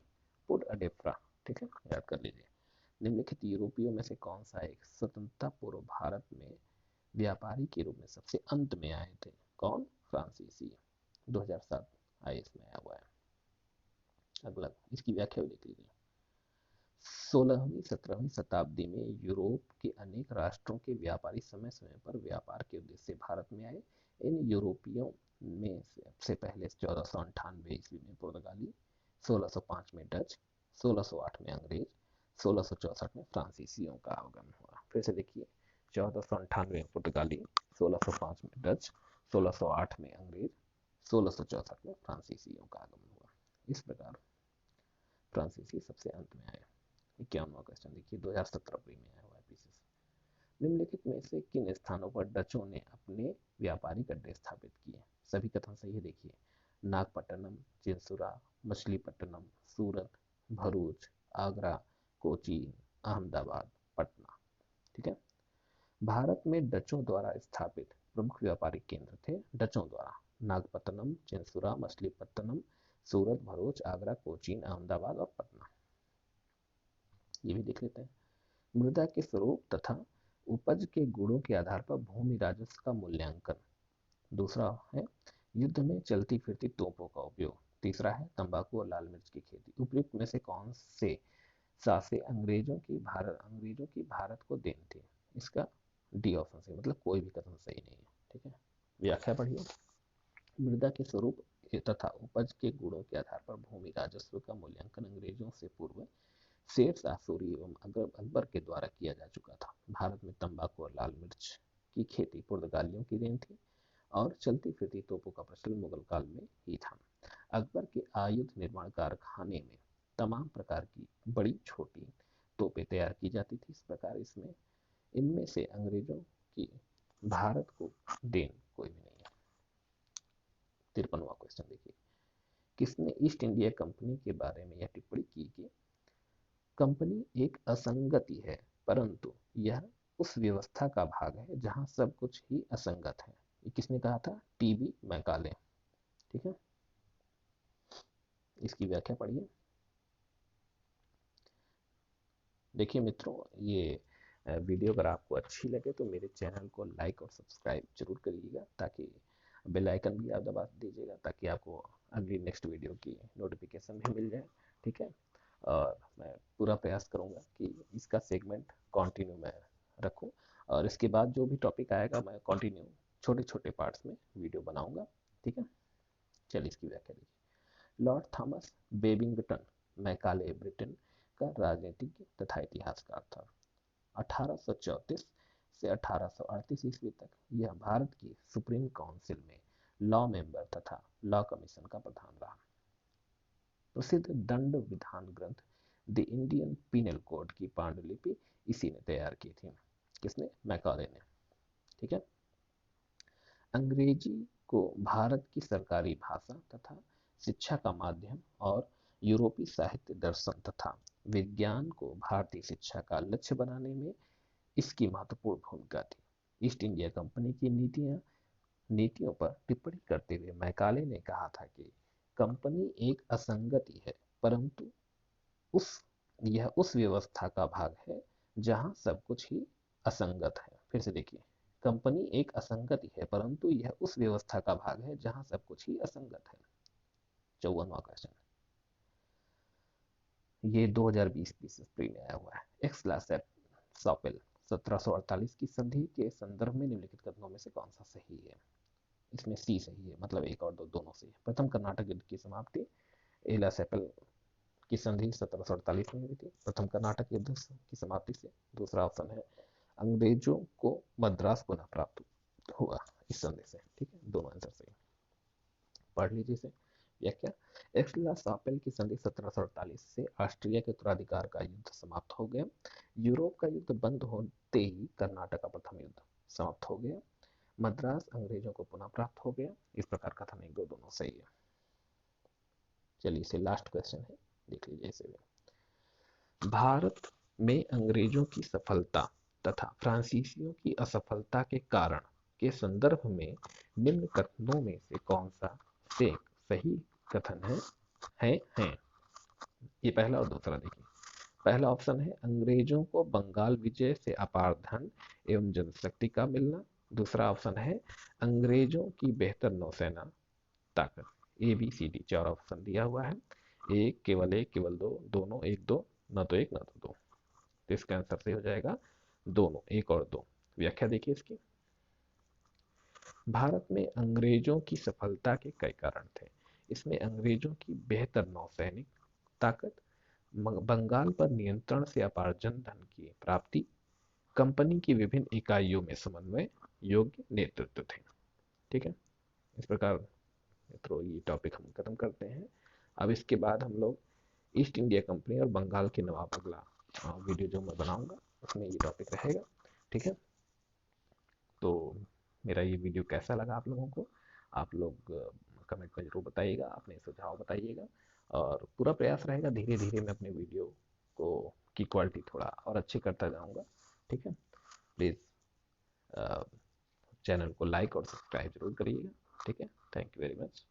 पुड अडेफ्रा। ठीक है, याद कर लीजिए। निम्नलिखित यूरोपियों में से कौन सा एक स्वतंत्रता पूर्व भारत में व्यापारी के रूप में सबसे अंत में आए थे? कौन? फ्रांसीसी। 2007 आईएएस में आया हुआ है। अगला इसकी व्याख्या भी देख लीजिए। 16वीं-17वीं शताब्दी में यूरोप के अनेक राष्ट्रों के व्यापारी समय समय पर व्यापार के उद्देश्य से भारत में आए। इन यूरोपियों में सबसे पहले 1498 ईस्वी में पुर्तगाली, 1605 में डच, 1608 में अंग्रेज, 1664 में फ्रांसीसियों का आगमन हुआ। फिर से देखिए, 1498 में पुर्तगाली, 1605 में डच, 1608 में अंग्रेज, 1664 में फ्रांसीसियों का आगमन हुआ। इस प्रकार फ्रांसीसी सबसे अंत में आए। 51वां क्वेश्चन देखिए, 2017 में आया हुआ है पीसीएस। निम्नलिखित में से किन स्थानों पर डचों ने अपने व्यापारिक अड्डे स्थापित किए? सभी कथन सही है। देखिए, नागपट्टनम, चिंसुरा, मछलीपट्टनम, सूरत, भरूच, आगरा, कोची, अहमदाबाद, पटना। ठीक है। भारत में डचों द्वारा स्थापित प्रमुख व्यापारिक केंद्र थे डचों द्वारा नागपट्टनम, चिंसुरा, मछलीपट्टनम, सूरत, भरूच, आगरा, कोचीन, अहमदाबाद और पटना। ये भी देख लेते हैं। मृदा के स्वरूप तथा उपज के गुणों के आधार पर भूमि राजस्व का मूल्यांकन। दूसरा है युद्ध में चलती फिरती तोपों का उपयोग। तीसरा है तंबाकू और लाल मिर्च की खेती। उपयुक्त में से कौन से सासे अंग्रेजों की भारत को देन थी? इसका डी ऑप्शन सही, मतलब कोई भी कथन सही नहीं है। ठीक है। व्याख्या पढ़िए। मृदा के स्वरूप तथा उपज के गुणों के आधार पर भूमि राजस्व का मूल्यांकन अंग्रेजों से पूर्व शेर शाह सूरी एवं अकबर के द्वारा किया जा चुका था। भारत में तंबाकू और लाल मिर्च की खेती पुर्तगालियों की देन थी और चलती फिरती तोपों का प्रचलन मुगल काल में ही था। अकबर के आयुध निर्माण कारखाने में तमाम प्रकार की बड़ी छोटी तोपें तैयार की जाती थी। इस प्रकार इनमें से अंग्रेजों की भारत को देन कोई भी नहीं है। 53वां क्वेश्चन देखिए, किसने ईस्ट इंडिया कंपनी के बारे में यह टिप्पणी की कि कंपनी एक असंगति है, परंतु यह उस व्यवस्था का भाग है जहां सब कुछ ही असंगत है? ये किसने कहा था? TB Macaulay. ठीक है। इसकी व्याख्या पढ़िए। देखिए मित्रों, ये वीडियो अगर आपको अच्छी लगे तो मेरे चैनल को लाइक और सब्सक्राइब जरूर करिएगा, ताकि बेल आइकन भी आप दबा दीजिएगा ताकि आपको अगली नेक्स्ट वीडियो की नोटिफिकेशन भी मिल जाए। ठीक है। और मैं पूरा प्रयास करूंगा कि इसका सेगमेंट कंटिन्यू मैं रखूं, और इसके बाद जो भी टॉपिक आएगा मैं कंटिन्यू छोटे छोटे पार्ट्स में वीडियो बनाऊंगा। ठीक है। चलिए इसकी व्याख्या देखिए। Lord Thomas Babington Macaulay Britain का राजनीतिज्ञ तथा इतिहासकार था। 1834 से 1838 ईस्वी तक यह भारत की सुप्रीम काउंसिल में लॉ मेंबर तथा लॉ कमीशन का प्रधान रहा। प्रसिद्ध दंड विधान ग्रंथ द इंडियन पीनल कोड की पांडुलिपि इसी ने तैयार की थी। किसने? मैकाले ने। ठीक है। अंग्रेजी को भारत की सरकारी भाषा तथा शिक्षा का माध्यम और यूरोपीय साहित्य, दर्शन तथा विज्ञान को भारतीय शिक्षा का लक्ष्य बनाने में इसकी महत्वपूर्ण भूमिका थी। ईस्ट इंडिया कंपनी की नीतियों पर टिप्पणी करते हुए मैकाले ने कहा था कि कंपनी एक असंगति है, परंतु यह उस व्यवस्था का भाग है जहां सब कुछ ही असंगत है। फिर से देखिए, कंपनी एक असंगति है, परंतु यह उस व्यवस्था का भाग है जहां सब कुछ ही असंगत है। 54वां क्वेश्चन, ये 2020 पीसीएस प्री में आया हुआ है। एक्सला सॉपेल 1748 की संधि के संदर्भ में निम्नलिखित कथनों में से कौन सा सही है? इसमें सी सही है, मतलब एक और दो दोनों सही है। प्रथम कर्नाटक युद्ध की समाप्ति एला सेपल की संधि 1748 में हुई थी, प्रथम कर्नाटक युद्ध की समाप्ति से। दूसरा ऑप्शन है अंग्रेजों को मद्रास पुनः प्राप्त हुआ इस संधि से। ठीक है, दोनों आंसर सही। पढ़ लीजिए इसे। व्याख्या। एक्सला सापेल की संधि 1748 से ऑस्ट्रिया के उत्तराधिकार का युद्ध समाप्त हो गया। यूरोप का युद्ध बंद होते ही कर्नाटक का प्रथम युद्ध समाप्त हो गया। मद्रास अंग्रेजों को पुनः प्राप्त हो गया। इस प्रकार कथन एक दो दोनों सही है। चलिए इसे लास्ट क्वेश्चन है, देख लीजिए इसे भी। भारत में अंग्रेजों की सफलता तथा फ्रांसीसियों की असफलता के कारण के संदर्भ में निम्न कथनों में से कौन सा से सही कथन है? ये पहला और दूसरा देखिए। पहला ऑप्शन है अंग्रेजों को बंगाल विजय से अपार धन एवं जनशक्ति का मिलना। दूसरा ऑप्शन है अंग्रेजों की बेहतर नौसेना ताकत। A B C D 4 option दिया हुआ है। एक, केवल दो, दोनों, एक दो, न तो एक न तो दो। तो इसका आंसर सही हो जाएगा दोनों, एक और दो। व्याख्या देखिए इसकी। भारत में अंग्रेजों की सफलता के कई कारण थे। इसमें अंग्रेजों की बेहतर नौसैनिक ताकत, बंगाल पर नियंत्रण से अपार्जन धन की प्राप्ति, कंपनी की विभिन्न इकाइयों में समन्वय योग्य नेतृत्व थे। ठीक है, इस प्रकार मित्रों ये टॉपिक हम खत्म करते हैं। अब इसके बाद हम लोग ईस्ट इंडिया कंपनी और बंगाल के नवाब, अगला वीडियो जो मैं बनाऊंगा उसमें ये टॉपिक रहेगा। ठीक है, तो मेरा ये वीडियो कैसा लगा आप लोगों को, आप लोग कमेंट में ज़रूर बताइएगा, अपने सुझाव बताइएगा। और पूरा प्रयास रहेगा धीरे धीरे मैं अपने वीडियो को की क्वालिटी थोड़ा और अच्छी करता जाऊंगा। ठीक है, प्लीज़ चैनल को लाइक और सब्सक्राइब जरूर करिएगा। ठीक है, थैंक यू वेरी मच।